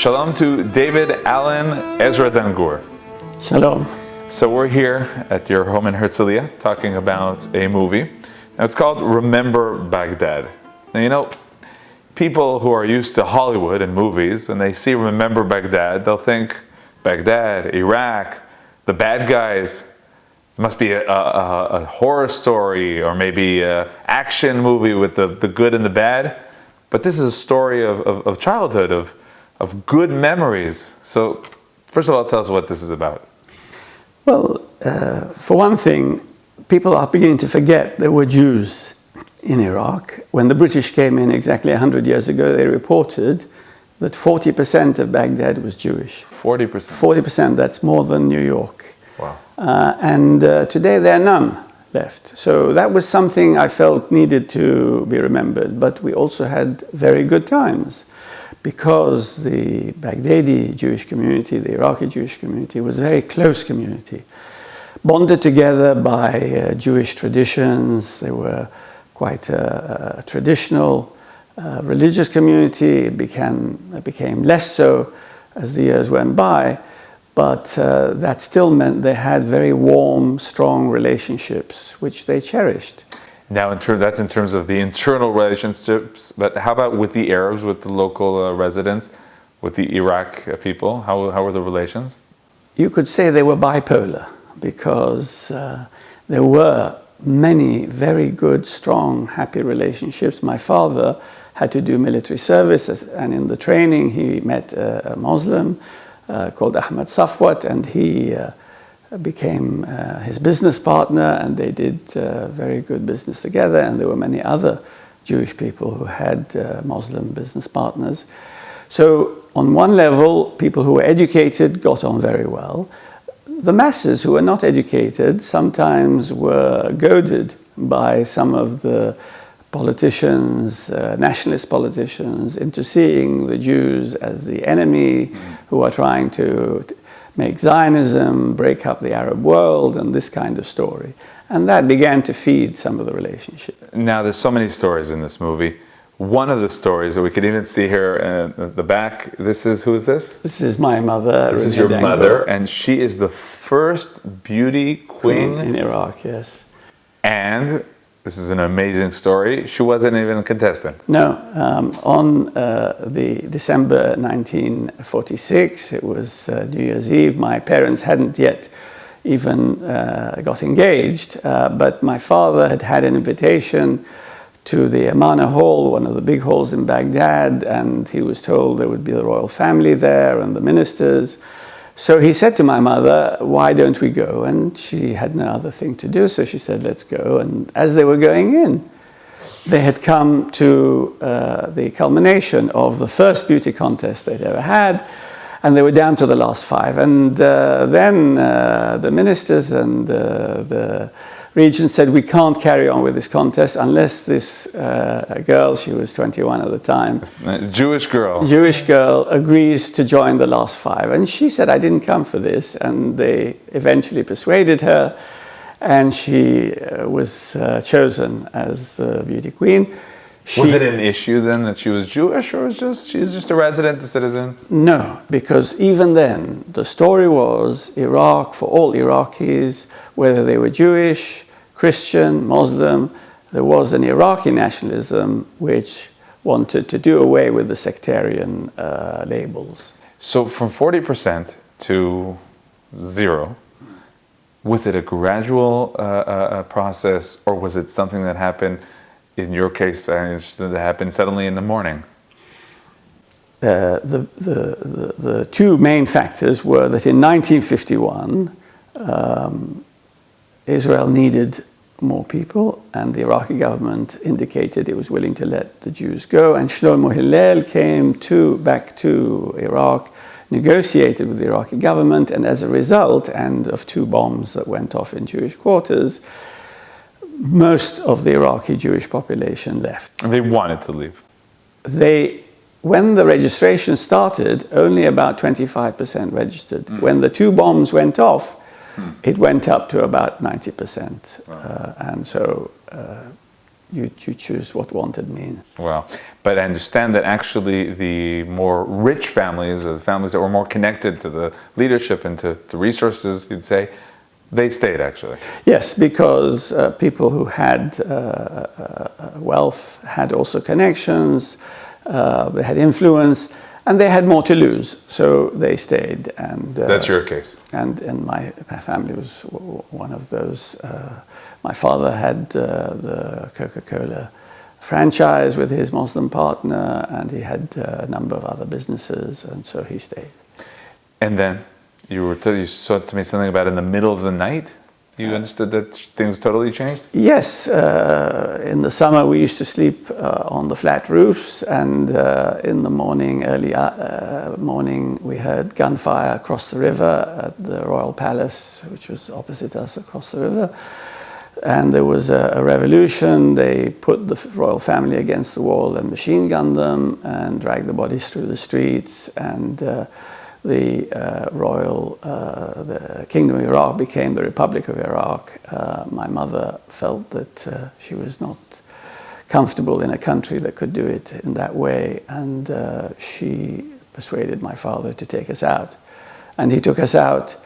Shalom to David Allen Ezra Dan-Gur. Shalom. So we're here at your home in Herzliya talking about a movie. Now it's called Remember Baghdad. Now you know, people who are used to Hollywood and movies, when they see Remember Baghdad, they'll think Baghdad, Iraq, the bad guys. It must be a horror story or maybe an action movie with the good and the bad. But this is a story of childhood, of good memories. So first of all, tell us what this is about. Well, for one thing, people are beginning to forget there were Jews in Iraq. When the British came in exactly 100 years ago, they reported that 40% of Baghdad was Jewish. 40%? 40%, that's more than New York. Wow. And today there are none left. So that was something I felt needed to be remembered. But we also had very good times because the Baghdadi Jewish community, the Iraqi Jewish community, was a very close community, bonded together by Jewish traditions. They were quite a traditional religious community. It became less so as the years went by. But that still meant they had very warm, strong relationships, which they cherished. Now, that's in terms of the internal relationships, but how about with the Arabs, with the local residents, with the Iraq people? How were the relations? You could say they were bipolar, because there were many very good, strong, happy relationships. My father had to do military service, and in the training he met a Muslim called Ahmed Safwat, and he became his business partner, and they did very good business together. And there were many other Jewish people who had Muslim business partners. So on one level, people who were educated got on very well. The masses who were not educated sometimes were goaded by some of the politicians, nationalist politicians, into seeing the Jews as the enemy who are trying to make Zionism, break up the Arab world, and this kind of story. And that began to feed some of the relationship. Now, there's so many stories in this movie. One of the stories that we can even see here at the back, who is this? This is my mother. This is your mother, and she is the first beauty queen in Iraq, yes. And this is an amazing story. She wasn't even a contestant. No. On the December 1946, it was New Year's Eve. My parents hadn't yet even got engaged, but my father had had an invitation to the Amana Hall, one of the big halls in Baghdad, and he was told there would be the royal family there and the ministers. So he said to my mother, "Why don't we go?" And she had no other thing to do, so she said, "Let's go." And as they were going in, they had come to the culmination of the first beauty contest they'd ever had, and they were down to the last 5. And then the ministers and the regent said, "We can't carry on with this contest unless this girl," she was 21 at the time, Jewish girl agrees to join the last 5. And she said, "I didn't come for this." And they eventually persuaded her, and she was chosen as the beauty queen. Was it an issue then that she was Jewish, or she's just a resident, a citizen? No, because even then, the story was Iraq, for all Iraqis, whether they were Jewish, Christian, Muslim, there was an Iraqi nationalism which wanted to do away with the sectarian labels. So from 40% to 0, was it a gradual process, or was it something that happened? In your case, I understood that happened suddenly in the morning. The two main factors were that in 1951, Israel needed more people, and the Iraqi government indicated it was willing to let the Jews go. And Shlomo Hillel came back to Iraq, negotiated with the Iraqi government, and as a result, and of 2 bombs that went off in Jewish quarters, most of the Iraqi Jewish population left. And they wanted to leave. When the registration started, only about 25% registered. When the 2 bombs went off, it went up to about 90%. And so you choose what wanted means. Well, but I understand that actually the more rich families, or the families that were more connected to the leadership and to resources, you'd say, they stayed actually. Yes, because people who had wealth had also connections, they had influence, and they had more to lose, so they stayed. And that's your case. And my family was one of those. My father had the Coca-Cola franchise with his Muslim partner, and he had a number of other businesses, and so he stayed. And then you said to me something about in the middle of the night. You understood that things totally changed? Yes. In the summer, we used to sleep on the flat roofs, and in the morning, early morning, we heard gunfire across the river at the Royal Palace, which was opposite us across the river. And there was a revolution. They put the royal family against the wall and machine gunned them and dragged the bodies through the streets. And the Kingdom of Iraq became the Republic of Iraq. My mother felt that she was not comfortable in a country that could do it in that way, and she persuaded my father to take us out. And he took us out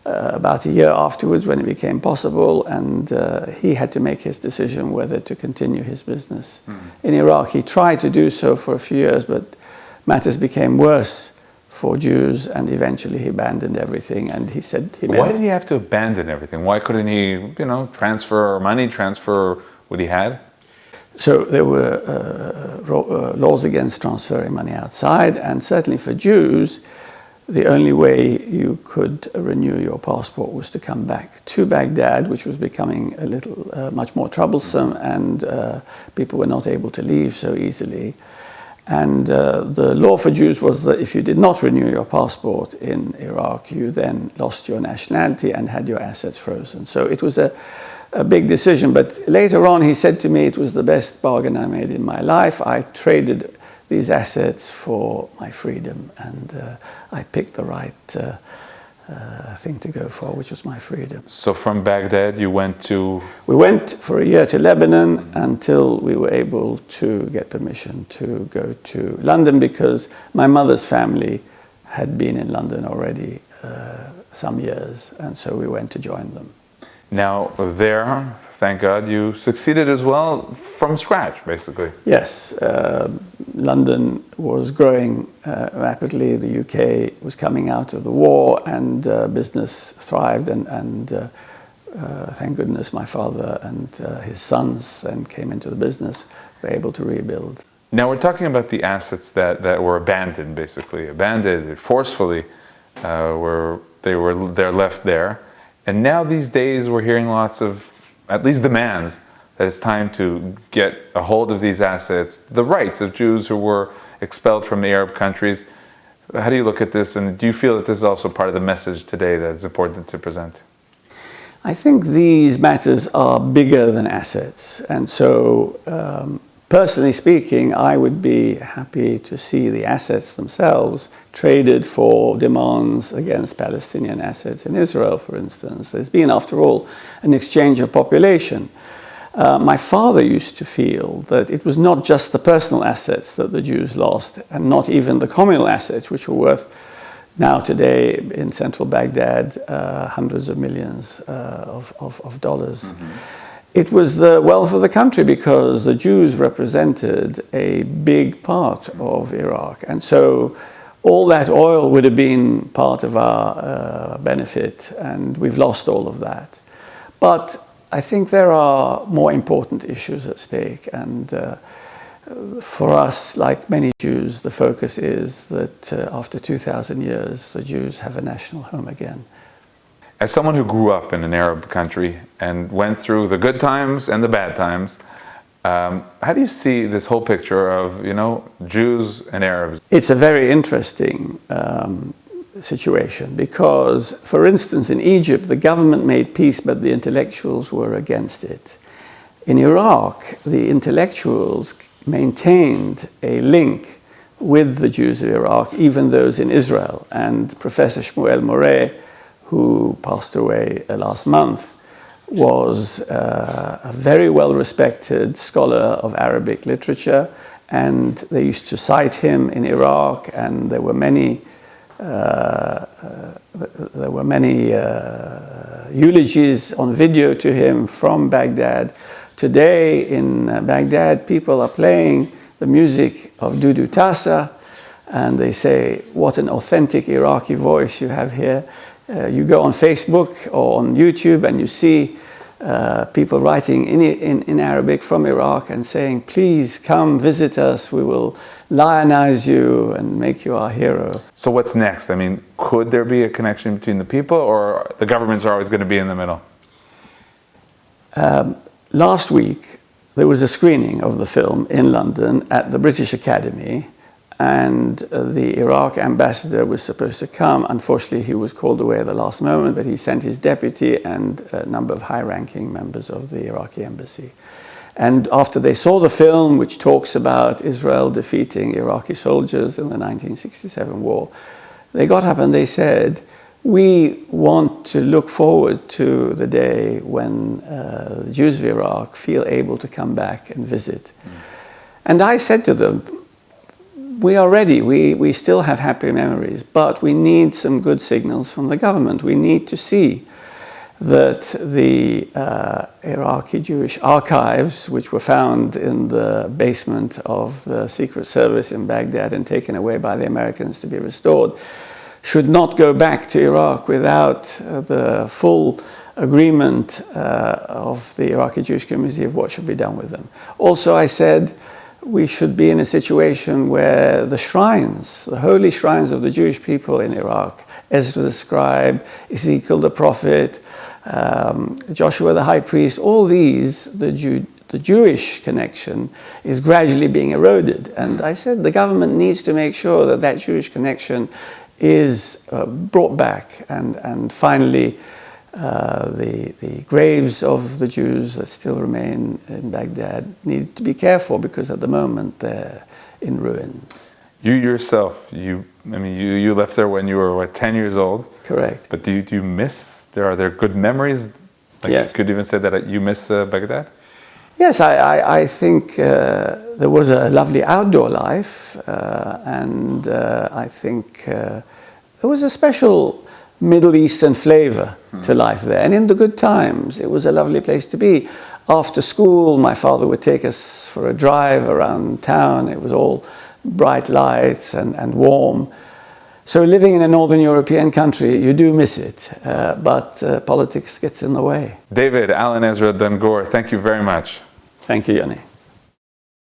about a year afterwards when it became possible, and he had to make his decision whether to continue his business in Iraq. He tried to do so for a few years, but matters became worse for Jews, and eventually he abandoned everything. And he said why did he have to abandon everything? Why couldn't he, transfer money, transfer what he had? So there were laws against transferring money outside, and certainly for Jews, the only way you could renew your passport was to come back to Baghdad, which was becoming a little much more troublesome, and people were not able to leave so easily. And the law for Jews was that if you did not renew your passport in Iraq, you then lost your nationality and had your assets frozen. So it was a big decision. But later on, he said to me, it was the best bargain I made in my life. I traded these assets for my freedom, and I picked the right thing to go for, which was my freedom. So from Baghdad, you went to? We went for a year to Lebanon until we were able to get permission to go to London, because my mother's family had been in London already some years, and so we went to join them. Now there, thank God, you succeeded as well from scratch, basically. Yes. London was growing rapidly. The UK was coming out of the war, and business thrived, and thank goodness my father and his sons then came into the business, were able to rebuild. Now we're talking about the assets that were abandoned, basically. Abandoned forcefully, they're left there. And now these days we're hearing lots of, at least demands, that it's time to get a hold of these assets, the rights of Jews who were expelled from the Arab countries. How do you look at this, and do you feel that this is also part of the message today that it's important to present? I think these matters are bigger than assets, and so personally speaking, I would be happy to see the assets themselves traded for demands against Palestinian assets in Israel, for instance. There's been, after all, an exchange of population. My father used to feel that it was not just the personal assets that the Jews lost, and not even the communal assets, which were worth now today in central Baghdad hundreds of millions of dollars. It was the wealth of the country, because the Jews represented a big part of Iraq. And so all that oil would have been part of our benefit, and we've lost all of that. But I think there are more important issues at stake. And for us, like many Jews, the focus is that after 2,000 years, the Jews have a national home again. As someone who grew up in an Arab country and went through the good times and the bad times, how do you see this whole picture of, Jews and Arabs? It's a very interesting situation, because, for instance, in Egypt, the government made peace, but the intellectuals were against it. In Iraq, the intellectuals maintained a link with the Jews of Iraq, even those in Israel. And Professor Shmuel Moreh, who passed away last month, was a very well-respected scholar of Arabic literature, and they used to cite him in Iraq, and there were many eulogies on video to him from Baghdad. Today in Baghdad, people are playing the music of Dudu Tasa, and they say, what an authentic Iraqi voice you have here. You go on Facebook or on YouTube and you see people writing in Arabic from Iraq and saying, please come visit us, we will lionize you and make you our hero. So what's next? I mean, could there be a connection between the people, or the governments are always going to be in the middle? Last week, there was a screening of the film in London at the British Academy, and the Iraq ambassador was supposed to come. Unfortunately, he was called away at the last moment, but he sent his deputy and a number of high-ranking members of the Iraqi embassy. And after they saw the film, which talks about Israel defeating Iraqi soldiers in the 1967 war, they got up and they said, we want to look forward to the day when the Jews of Iraq feel able to come back and visit. And I said to them, we are ready, we still have happy memories, but we need some good signals from the government. We need to see that the Iraqi Jewish archives, which were found in the basement of the Secret Service in Baghdad and taken away by the Americans to be restored, should not go back to Iraq without the full agreement of the Iraqi Jewish community of what should be done with them. Also, I said, we should be in a situation where the shrines, the holy shrines of the Jewish people in Iraq, Ezra the scribe, Ezekiel the prophet, Joshua the high priest, all these, the Jewish connection is gradually being eroded. And I said the government needs to make sure that that Jewish connection is brought back, and finally the graves of the Jews that still remain in Baghdad need to be cared for, because at the moment they're in ruins. You yourself, you left there when you were, what, 10 years old? Correct. But do you miss, are there good memories? Like, yes. You could even say that you miss Baghdad? Yes, I think there was a lovely outdoor life, and I think there was a special Middle Eastern flavor to life there. And in the good times, it was a lovely place to be. After school, my father would take us for a drive around town. It was all bright lights and warm. So living in a Northern European country, you do miss it, but politics gets in the way. David Alan Ezra Dungor, thank you very much. Thank you, Yoni.